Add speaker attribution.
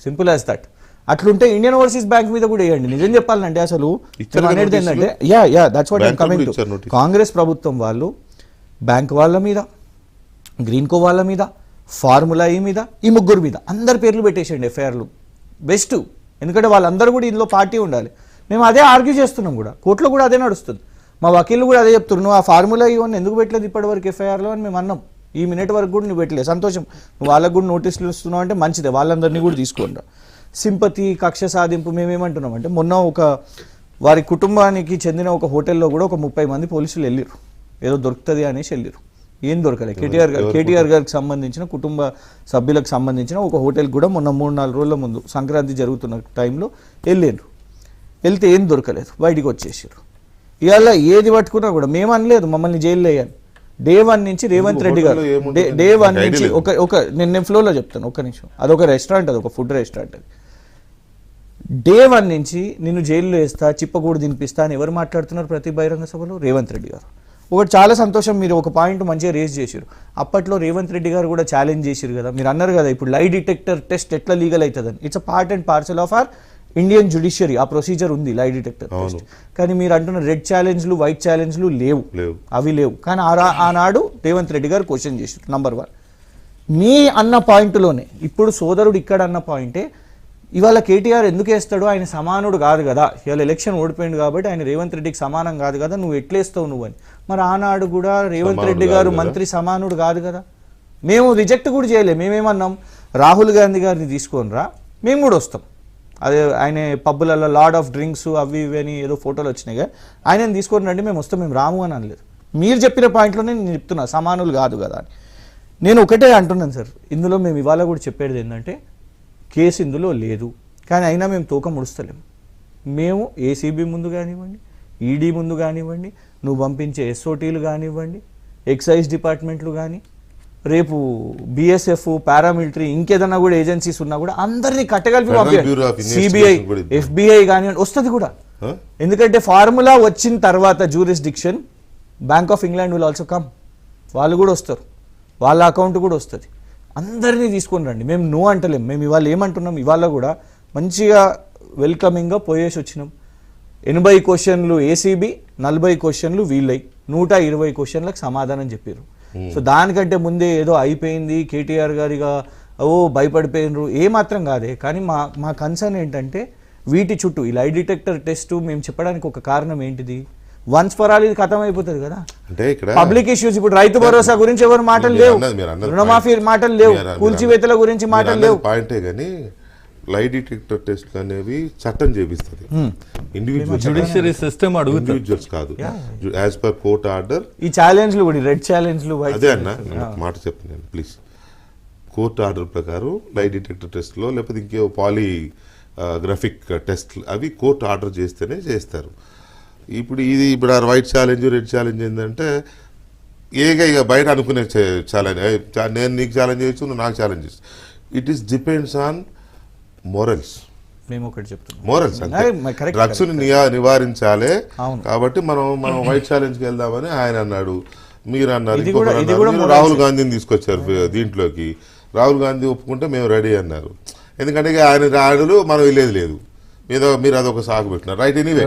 Speaker 1: Simple as that. అట్లుంటే Indian overseas bank మీద కూడా వేయండి. నిజం చెప్పాలంటే అసలు అనేది ఏంటంటే that's what I'm coming to. Congress ప్రభుత్వం వాళ్ళు బ్యాంక్ వాళ్ళ మీద, గ్రీన్కో వాళ్ళ మీద, ఫార్ములా ఈ మీద, ఈ ముగ్గురు మీద అందరి పేర్లు పెట్టేసేయండి ఎఫ్ఐఆర్లు. బెస్ట్, ఎందుకంటే వాళ్ళందరూ కూడా ఇందులో పార్టీ ఉండాలి. మేము అదే ఆర్గ్యూ చేస్తున్నాం కూడా, కోర్టులో కూడా అదే నడుస్తుంది. మా వకీళ్ళు కూడా అదే చెప్తున్నారు, నువ్వు ఆ ఫార్ములా ఇవన్నీ ఎందుకు పెట్టలేదు ఇప్పటివరకు ఎఫ్ఐఆర్లో అని మేము అన్నాం. ఈ మినిట్ వరకు కూడా నువ్వు పెట్టలేదు, సంతోషం. నువ్వు వాళ్ళకు కూడా నోటీసులు ఇస్తున్నావు అంటే మంచిదే, వాళ్ళందరినీ కూడా తీసుకోండి. సింపతి, కక్ష సాధింపు మేమేమంటున్నాం అంటే, మొన్న ఒక వారి కుటుంబానికి చెందిన ఒక హోటల్లో కూడా ఒక 30 మంది పోలీసులు వెళ్ళారు, ఏదో దొరుకుతుంది అనేసి వెళ్ళారు. ఏం దొరకలేదు. కేటీఆర్ గారికి సంబంధించిన కుటుంబ సభ్యులకు సంబంధించిన ఒక హోటల్ కూడా మొన్న 3-4 రోజుల ముందు సంక్రాంతి జరుగుతున్న టైంలో వెళ్ళారు. వెళ్తే ఏం దొరకలేదు, బయటికి వచ్చేసారు. ఇవాళ ఏది పట్టుకున్నా కూడా మేము అనలేదు మమ్మల్ని జైల్లో వేయాలి. డే 1 నుంచి రేవంత్ రెడ్డి గారు డే 1 నుంచి నేను ఫ్లోలో చెప్తాను, ఒక్క నిమిషం. అదొక రెస్టారెంట్, అదొక ఫుడ్ రెస్టారెంట్. అది డే 1 నుంచి నిన్ను జైల్లో వేస్తా, చిప్పకూడు తినిపిస్తా అని ఎవరు మాట్లాడుతున్నారు ప్రతి బహిరంగ సభలో? రేవంత్ రెడ్డి గారు. ఒకటి చాలా సంతోషం, మీరు ఒక పాయింట్ మంచిగా రేస్ చేశారు. అప్పట్లో రేవంత్ రెడ్డి గారు కూడా ఛాలెంజ్ చేశారు కదా, మీరు అన్నారు కదా ఇప్పుడు లై డిటెక్టర్ టెస్ట్ ఎట్లా లీగల్ అవుతుందని. It's a part and parcel of our Indian judiciary. ఆ ప్రొసీజర్ ఉంది లై డిటెక్టర్ టెస్ట్. కానీ మీరు అంటున్న రెడ్ ఛాలెంజ్లు, వైట్ ఛాలెంజ్లు లేవు, అవి లేవు. కానీ ఆనాడు రేవంత్ రెడ్డి గారు క్వశ్చన్ చేశారు. నంబర్ 1 మీ అన్న పాయింట్లోనే ఇప్పుడు సోదరుడు ఇక్కడ అన్న పాయింటే, ఇవాళ కేటీఆర్ ఎందుకు వేస్తాడు, ఆయన సమానుడు కాదు కదా, ఇవాళ ఎలక్షన్ ఓడిపోయింది కాబట్టి ఆయన రేవంత్ రెడ్డికి సమానం కాదు కదా, నువ్వు ఎట్లేస్తావు నువ్వు అని. మరి ఆనాడు కూడా రేవంత్ రెడ్డి గారు మంత్రి సమానుడు కాదు కదా. మేము రిజెక్ట్ కూడా చేయలేము. మేమేమన్నాం, రాహుల్ గాంధీ గారిని తీసుకొని రా, మేము కూడా వస్తాం. అదే ఆయన పబ్బులలో లార్డ్ ఆఫ్ డ్రింక్స్ అవి ఇవి అని ఏదో ఫోటోలు వచ్చినాయి కదా, ఆయనని తీసుకొని రండి మేము వస్తాం, మేము రాము అని అనలేదు. మీరు చెప్పిన పాయింట్లోనే నేను చెప్తున్నా సమానులు కాదు కదా అని. నేను ఒకటే అంటున్నాను సార్, ఇందులో మేము ఇవాళ కూడా చెప్పేది ఏంటంటే, కేసు ఇందులో లేదు, కానీ అయినా మేము తోక ముడుస్తలేము. మేము ఏసీబీ ముందు కానివ్వండి, ఈడీ ముందు కానివ్వండి, నువ్వు పంపించే ఎస్ఓటీలు కానివ్వండి, ఎక్సైజ్ డిపార్ట్మెంట్లు కానీ, రేపు బిఎస్ఎఫ్, పారామిలిటరీ, ఇంకేదన్నా కూడా ఏజెన్సీస్ ఉన్నా కూడా అందరినీ కట్టగలిపి పంపించాలి. సిబిఐ, ఎఫ్బిఐ కానివ్వండి వస్తుంది కూడా. ఎందుకంటే ఫార్ములా వచ్చిన తర్వాత jurisdiction bank of England will also come, వాళ్ళు కూడా వస్తారు, వాళ్ళ అకౌంట్ కూడా వస్తుంది. అందరినీ తీసుకొని రండి, మేము నో అంటలేం. మేము ఇవాళ ఏమంటున్నాం, ఇవాళ కూడా మంచిగా వెల్కమింగ్గా పోయేసి వచ్చినాం. 80 క్వశ్చన్లు ఏసీబీ, 40 క్వశ్చన్లు వీళ్ళై, 120 క్వశ్చన్లకు సమాధానం చెప్పారు. సో దానికంటే ముందే ఏదో అయిపోయింది కేటీఆర్ గారిగా భయపడిపోయినరు ఏమాత్రం కాదే. కానీ మా కన్సర్న్ ఏంటంటే, వీటి చుట్టూ ఈ లై డిటెక్టర్ టెస్ట్ మేము చెప్పడానికి ఒక కారణం ఏంటిది, వన్స్ ఫర్ ఆల్ ఇది ఖతం అయిపోతుంది కదా. అంటే ఇక్కడ పబ్లిక్ ఇష్యూస్, ఇప్పుడు రైతు భరోసా గురించి ఎవరు మాటలు లేవు, రుణమాఫీ మాటలు లేవు, కూల్చివేతల గురించి మాటలు లేవు.
Speaker 2: పాయింటే కానీ లై డిటెక్టర్ టెస్ట్ అనేవి చట్టం చేపిస్తుంది,
Speaker 3: జ్యుడిషియరీ సిస్టమ్
Speaker 2: ఇండివిజువల్స్ కాదు. యాజ్ పర్ కోర్ట్ ఆర్డర్
Speaker 1: ఈ ఛాలెంజ్లు కూడా రెడ్ ఛాలెంజ్లు
Speaker 2: అదే అన్న మాట చెప్తున్నాను ప్లీజ్. కోర్ట్ ఆర్డర్ ప్రకారం లై డిటెక్టర్ టెస్ట్లో లేకపోతే ఇంకేవో పాలిగ్రాఫిక్ టెస్ట్ అవి కోర్టు ఆర్డర్ చేస్తేనే చేస్తారు. ఇప్పుడు ఆ వైట్ ఛాలెంజ్, రెడ్ ఛాలెంజ్ ఏంటంటే ఇక బయట అనుకునే ఛాలెంజ్, నేను నీకు ఛాలెంజ్ చేయొచ్చు, నువ్వు నాకు ఛాలెంజ్ చేయొచ్చు. It is depends on morals.
Speaker 1: మేము ఒకటి చెప్తున్నాం,
Speaker 2: మోరల్స్ అంటే డ్రగ్స్ నివారించాలి కాబట్టి మనం వైట్ ఛాలెంజ్కి వెళ్దామని ఆయన అన్నాడు, మీరు అన్నారు. రాహుల్ గాంధీని తీసుకొచ్చారు దీంట్లోకి, రాహుల్ గాంధీ ఒప్పుకుంటే మేము రెడీ అన్నారు. ఎందుకంటే ఆయన రాడు, మనం వెళ్ళేది లేదు, మీరు అదొక సాగు పెట్టినారు. Right, anyway